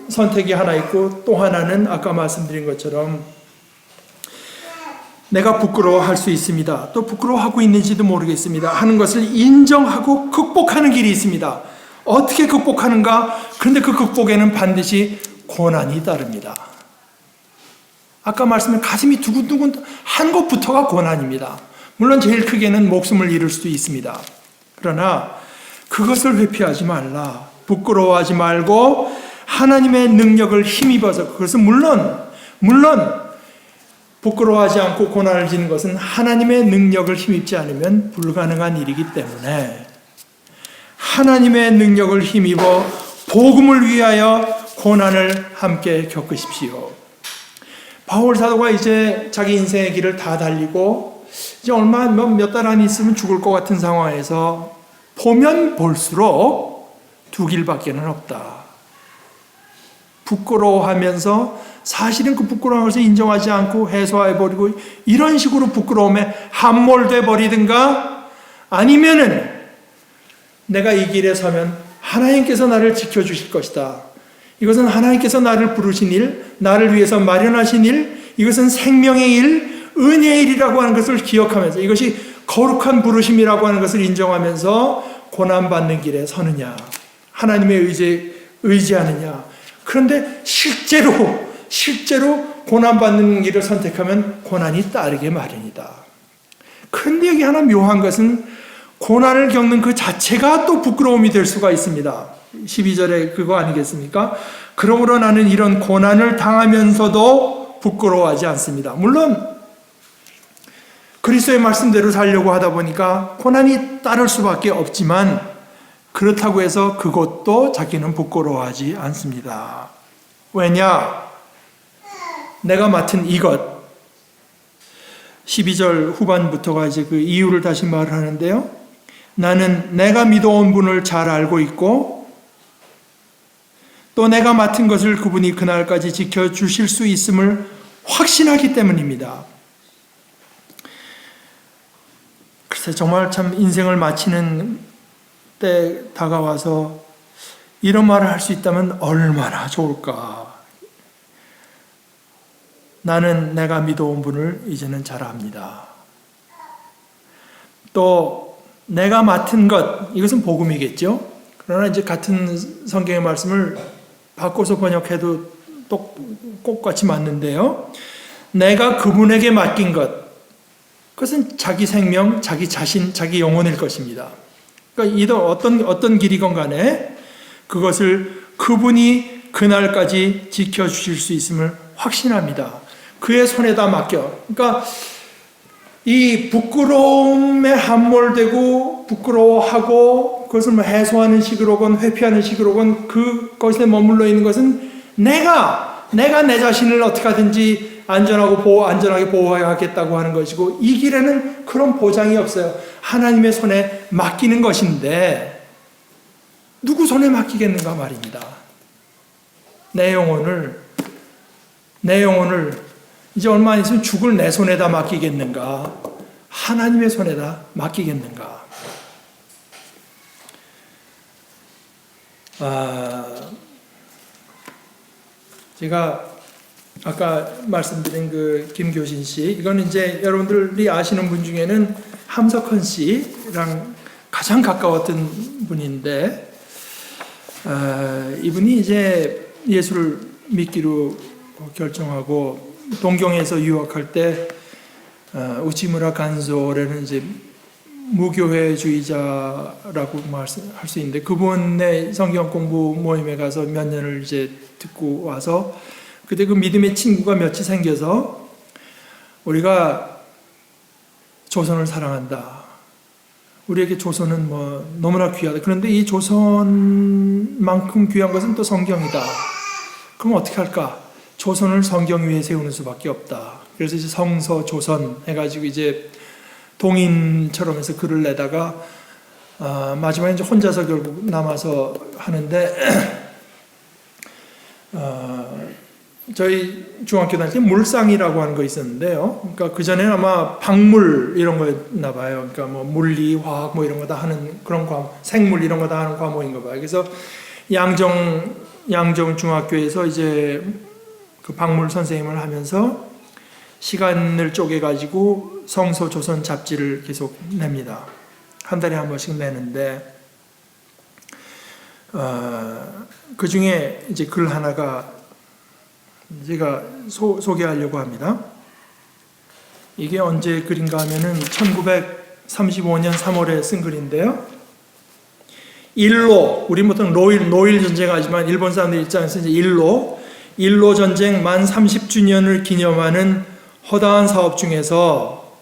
선택이 하나 있고, 또 하나는 아까 말씀드린 것처럼 내가 부끄러워할 수 있습니다. 또 부끄러워하고 있는지도 모르겠습니다. 하는 것을 인정하고 극복하는 길이 있습니다. 어떻게 극복하는가? 그런데 그 극복에는 반드시 고난이 따릅니다. 아까 말씀한 가슴이 두근두근 한 것부터가 고난입니다. 물론 제일 크게는 목숨을 잃을 수도 있습니다. 그러나 그것을 회피하지 말라. 부끄러워하지 말고 하나님의 능력을 힘입어서, 그것은 물론 부끄러워하지 않고 고난을 지는 것은 하나님의 능력을 힘입지 않으면 불가능한 일이기 때문에 하나님의 능력을 힘입어 복음을 위하여 고난을 함께 겪으십시오. 바울 사도가 이제 자기 인생의 길을 다 달리고 이제 얼마 몇 달 안 있으면 죽을 것 같은 상황에서 보면 볼수록 두 길밖에는 없다. 부끄러워하면서 사실은 그 부끄러운 것을 인정하지 않고 해소해버리고 이런 식으로 부끄러움에 함몰돼 버리든가, 아니면은 내가 이 길에 서면 하나님께서 나를 지켜주실 것이다. 이것은 하나님께서 나를 부르신 일, 나를 위해서 마련하신 일, 이것은 생명의 일, 은혜의 일이라고 하는 것을 기억하면서 이것이 거룩한 부르심이라고 하는 것을 인정하면서 고난받는 길에 서느냐, 하나님의 의지하느냐. 그런데 실제로 고난받는 길을 선택하면 고난이 따르게 마련이다. 그런데 여기 하나 묘한 것은 고난을 겪는 그 자체가 또 부끄러움이 될 수가 있습니다. 12절에 그거 아니겠습니까? 그러므로 나는 이런 고난을 당하면서도 부끄러워하지 않습니다. 물론 그리스도의 말씀대로 살려고 하다 보니까 고난이 따를 수밖에 없지만, 그렇다고 해서 그것도 자기는 부끄러워하지 않습니다. 왜냐? 내가 맡은 이것. 12절 후반부터가 이제 그 이유를 다시 말을 하는데요. 나는 내가 믿어온 분을 잘 알고 있고 또 내가 맡은 것을 그분이 그날까지 지켜주실 수 있음을 확신하기 때문입니다. 글쎄, 정말 참 인생을 마치는 때 다가와서 이런 말을 할 수 있다면 얼마나 좋을까. 나는 내가 믿어온 분을 이제는 잘 압니다. 또 내가 맡은 것, 이것은 복음이겠죠. 그러나 이제 같은 성경의 말씀을 바꿔서 번역해도 똑같이 맞는데요. 내가 그분에게 맡긴 것, 그것은 자기 생명, 자기 자신, 자기 영혼일 것입니다. 그러니까 어떤 길이건 간에 그것을 그분이 그날까지 지켜주실 수 있음을 확신합니다. 그의 손에다 맡겨. 그러니까 이 부끄러움에 함몰되고 부끄러워하고 그것을 해소하는 식으로건 회피하는 식으로건 그것에 머물러 있는 것은 내가 내 자신을 어떻게 하든지 안전하게 보호하겠다고 하는 것이고, 이 길에는 그런 보장이 없어요. 하나님의 손에 맡기는 것인데 누구 손에 맡기겠는가 말입니다. 내 영혼을 이제 얼마 안 있으면 죽을 내 손에다 맡기겠는가, 하나님의 손에다 맡기겠는가. 제가 아까 말씀드린 그 김교신 씨, 이거는 이제 여러분들이 아시는 분 중에는 함석헌 씨랑 가장 가까웠던 분인데, 이분이 이제 예수를 믿기로 결정하고 동경에서 유학할 때 우치무라 간소라는 이제 무교회주의자라고 할 수 있는데, 그분의 성경 공부 모임에 가서 몇 년을 이제 듣고 와서 그때 그 믿음의 친구가 몇이 생겨서 우리가 조선을 사랑한다. 우리에게 조선은 뭐 너무나 귀하다. 그런데 이 조선만큼 귀한 것은 또 성경이다. 그럼 어떻게 할까? 조선을 성경 위에 세우는 수밖에 없다. 그래서 이제 성서 조선 해가지고 이제 동인처럼 해서 글을 내다가 마지막에 이제 혼자서 결국 남아서 하는데, 저희 중학교 다닐 때 물상이라고 하는 거 있었는데요. 그러니까 그 전에는 아마 박물 이런 거였나 봐요. 그러니까 뭐 물리, 화학 뭐 이런 거 다 하는 그런 생물 이런 거 다 하는 과목인가 봐요. 그래서 양정 중학교에서 이제 그 박물 선생님을 하면서 시간을 쪼개 가지고 성서 조선 잡지를 계속 냅니다. 한 달에 한 번씩 내는데, 그 중에 이제 글 하나가 제가 소개하려고 합니다. 이게 언제 글인가 하면은 1935년 3월에 쓴 글인데요. 우리 보통 노일 전쟁 하지만 일본 사람들 입장에서 이제 일로 전쟁 만 30주년을 기념하는 허다한 사업 중에서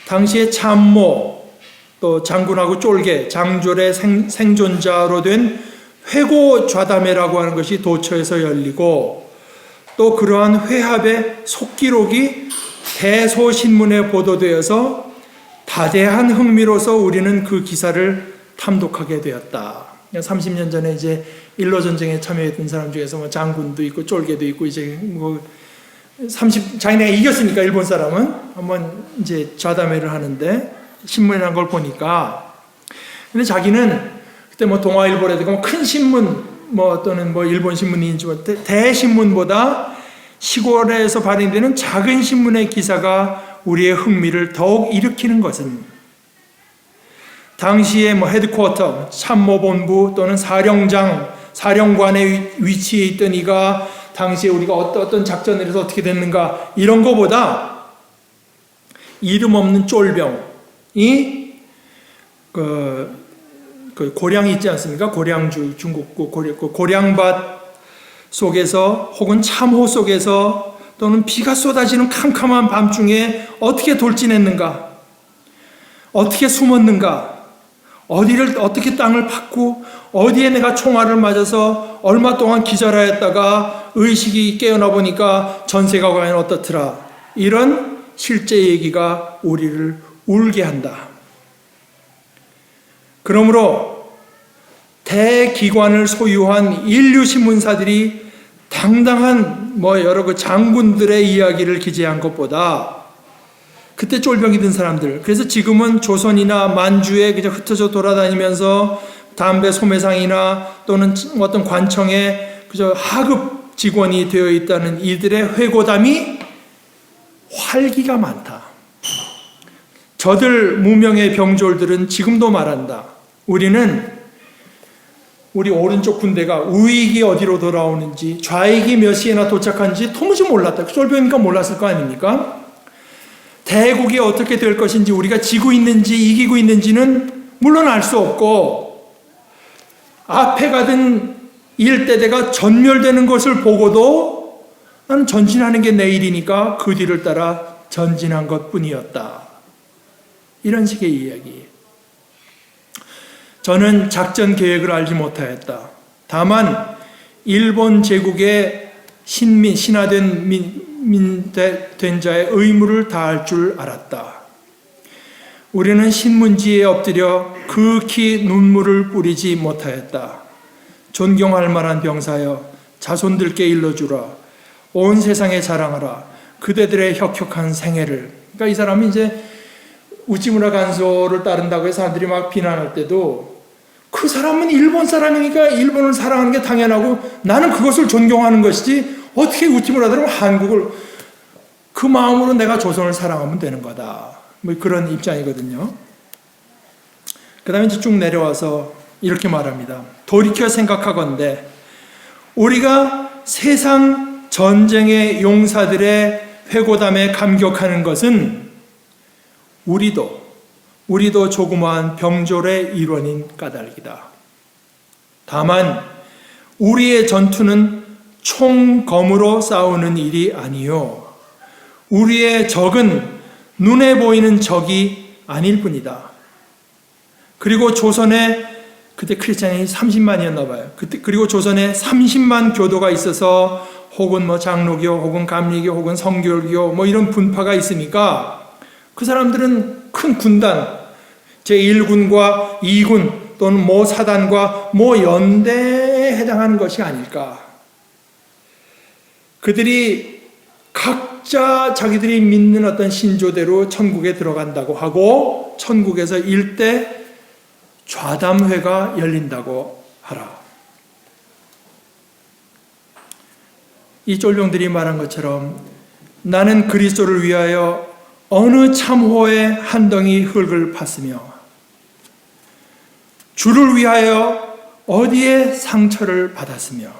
당시에 참모 또 장군하고 쫄개 장졸의 생존자로 된 회고좌담회라고 하는 것이 도처에서 열리고, 또 그러한 회합의 속기록이 대소신문에 보도되어서 다대한 흥미로서 우리는 그 기사를 탐독하게 되었다. 30년 전에 이제 일로 전쟁에 참여했던 사람 중에서 뭐 장군도 있고 쫄개도 있고, 이제 뭐 자기네가 이겼으니까 일본 사람은 한번 이제 좌담회를 하는데 신문이라는 걸 보니까, 근데 자기는 그때 뭐 동아일보라든가 뭐 큰 신문 뭐 또는 뭐 일본 신문인지 대신문보다 시골에서 발행되는 작은 신문의 기사가 우리의 흥미를 더욱 일으키는 것은, 당시에 뭐 헤드쿼터, 참모본부 또는 사령관의 위치에 있던 이가 당시에 우리가 어떤 작전을 해서 어떻게 됐는가, 이런 거보다 이름 없는 쫄병이 그 고량이 있지 않습니까? 고량주, 중국 고량밭 속에서 혹은 참호 속에서 또는 비가 쏟아지는 캄캄한 밤중에 어떻게 돌진했는가, 어떻게 숨었는가, 어떻게 땅을 팠고 어디에 내가 총알을 맞아서 얼마 동안 기절하였다가 의식이 깨어나 보니까 전세가 과연 어떻더라, 이런 실제 얘기가 우리를 울게 한다. 그러므로 대기관을 소유한 인류 신문사들이 당당한 여러 그 장군들의 이야기를 기재한 것보다 그때 쫄병이 든 사람들, 그래서 지금은 조선이나 만주에 그냥 흩어져 돌아다니면서 담배 소매상이나 또는 어떤 관청에 그저 하급 직원이 되어 있다는 이들의 회고담이 활기가 많다. 저들 무명의 병졸들은 지금도 말한다. 우리 오른쪽 군대가 우익이 어디로 돌아오는지, 좌익이 몇 시에나 도착한지 도무지 몰랐다. 쫄병이니까 몰랐을 거 아닙니까? 대국이 어떻게 될 것인지, 우리가 지고 있는지 이기고 있는지는 물론 알 수 없고, 앞에 가던 일대대가 전멸되는 것을 보고도 나는 전진하는 게 내 일이니까 그 뒤를 따라 전진한 것뿐이었다. 이런 식의 이야기. 저는 작전 계획을 알지 못하였다. 다만 일본 제국의 신하된 된 자의 의무를 다할 줄 알았다. 우리는 신문지에 엎드려 극히 눈물을 뿌리지 못하였다. 존경할 만한 병사여, 자손들께 일러주라. 온 세상에 자랑하라. 그대들의 혁혁한 생애를. 그러니까 이 사람이 이제 우찌무라 간소를 따른다고 해서 사람들이 막 비난할 때도 그 사람은 일본 사람이니까 일본을 사랑하는 게 당연하고 나는 그것을 존경하는 것이지 어떻게 우찌무라들은 한국을 그 마음으로 내가 조선을 사랑하면 되는 거다. 뭐 그런 입장이거든요. 그 다음에 이제 쭉 내려와서 이렇게 말합니다. 돌이켜 생각하건대 우리가 세상 전쟁의 용사들의 회고담에 감격하는 것은 우리도 조그마한 병졸의 일원인 까닭이다. 다만 우리의 전투는 총검으로 싸우는 일이 아니요 우리의 적은 눈에 보이는 적이 아닐 뿐이다. 그리고 조선에 그때 크리스찬이 30만이었나 봐요. 그리고 조선에 30만 교도가 있어서 혹은 뭐 장로교 혹은 감리교 혹은 성결교 뭐 이런 분파가 있으니까 그 사람들은 큰 군단 제1군과 2군 또는 모 사단과 모 연대에 해당하는 것이 아닐까. 그들이 각자 자기들이 믿는 어떤 신조대로 천국에 들어간다고 하고 천국에서 일대 좌담회가 열린다고 하라. 이 쫄병들이 말한 것처럼 나는 그리스도를 위하여 어느 참호의 한 덩이 흙을 팠으며 주를 위하여 어디에 상처를 받았으며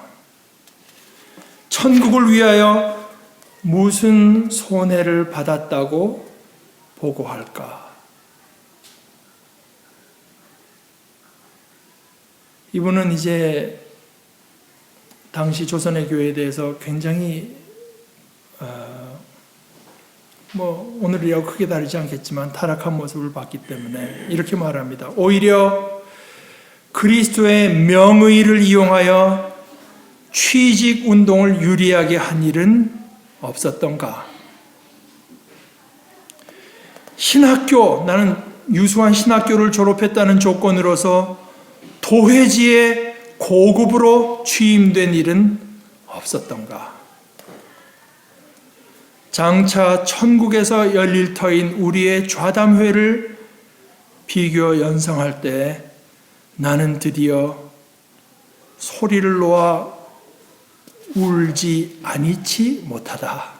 천국을 위하여 무슨 손해를 받았다고 보고할까? 이분은 이제 당시 조선의 교회에 대해서 굉장히 뭐 오늘이라고 크게 다르지 않겠지만 타락한 모습을 봤기 때문에 이렇게 말합니다. 오히려 그리스도의 명의를 이용하여 취직 운동을 유리하게 한 일은 없었던가? 나는 유수한 신학교를 졸업했다는 조건으로서 도회지에 고급으로 취임된 일은 없었던가? 장차 천국에서 열릴 터인 우리의 좌담회를 비교 연상할 때 나는 드디어 소리를 놓아 울지 아니치 못하다.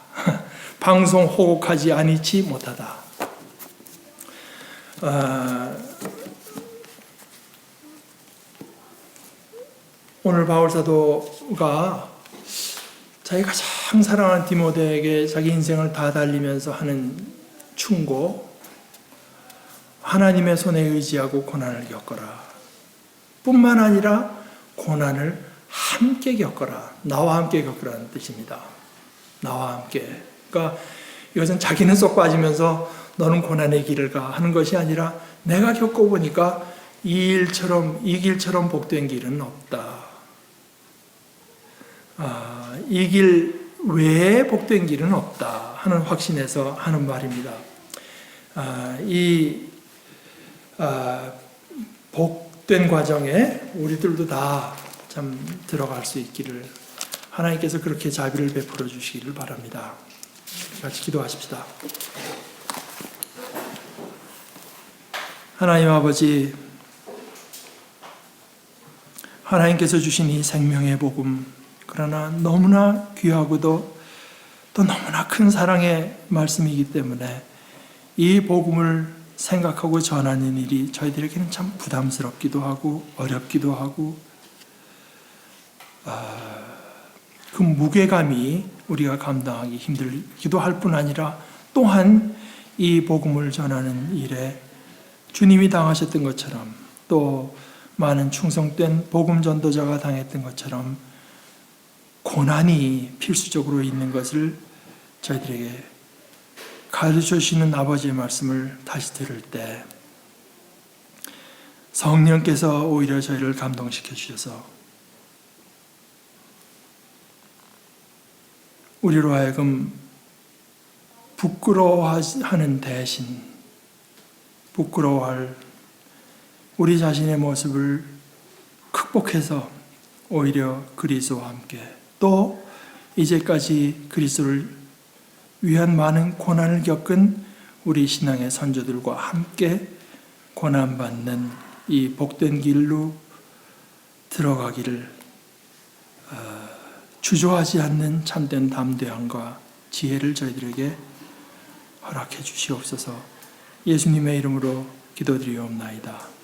방송 호곡하지 아니치 못하다. 오늘 바울사도가 자기가 가장 사랑하는 디모데에게 자기 인생을 다 달리면서 하는 충고, 하나님의 손에 의지하고 고난을 겪어라. 뿐만 아니라 고난을 함께 겪어라. 나와 함께 겪으라는 뜻입니다. 나와 함께. 그러니까 이것은 자기는 쏙 빠지면서 너는 고난의 길을 가 하는 것이 아니라 내가 겪어보니까 이 길처럼 복된 길은 없다. 이 길 외에 복된 길은 없다 하는 확신에서 하는 말입니다. 복된 과정에 우리들도 다 참 들어갈 수 있기를 하나님께서 그렇게 자비를 베풀어 주시기를 바랍니다. 같이 기도하십시다. 하나님 아버지, 하나님께서 주신 이 생명의 복음, 그러나 너무나 귀하고도 또 너무나 큰 사랑의 말씀이기 때문에 이 복음을 생각하고 전하는 일이 저희들에게는 참 부담스럽기도 하고 어렵기도 하고 그 무게감이 우리가 감당하기 힘들기도 할 뿐 아니라 또한 이 복음을 전하는 일에 주님이 당하셨던 것처럼 또 많은 충성된 복음 전도자가 당했던 것처럼 고난이 필수적으로 있는 것을 저희들에게 가르쳐 주시는 아버지의 말씀을 다시 들을 때 성령께서 오히려 저희를 감동시켜 주셔서 우리로 하여금 부끄러워하는 대신 부끄러워할 우리 자신의 모습을 극복해서 오히려 그리스도와 함께 또 이제까지 그리스도를 위한 많은 고난을 겪은 우리 신앙의 선조들과 함께 고난받는 이 복된 길로 들어가기를 주저하지 않는 참된 담대함과 지혜를 저희들에게 허락해 주시옵소서. 예수님의 이름으로 기도드리옵나이다.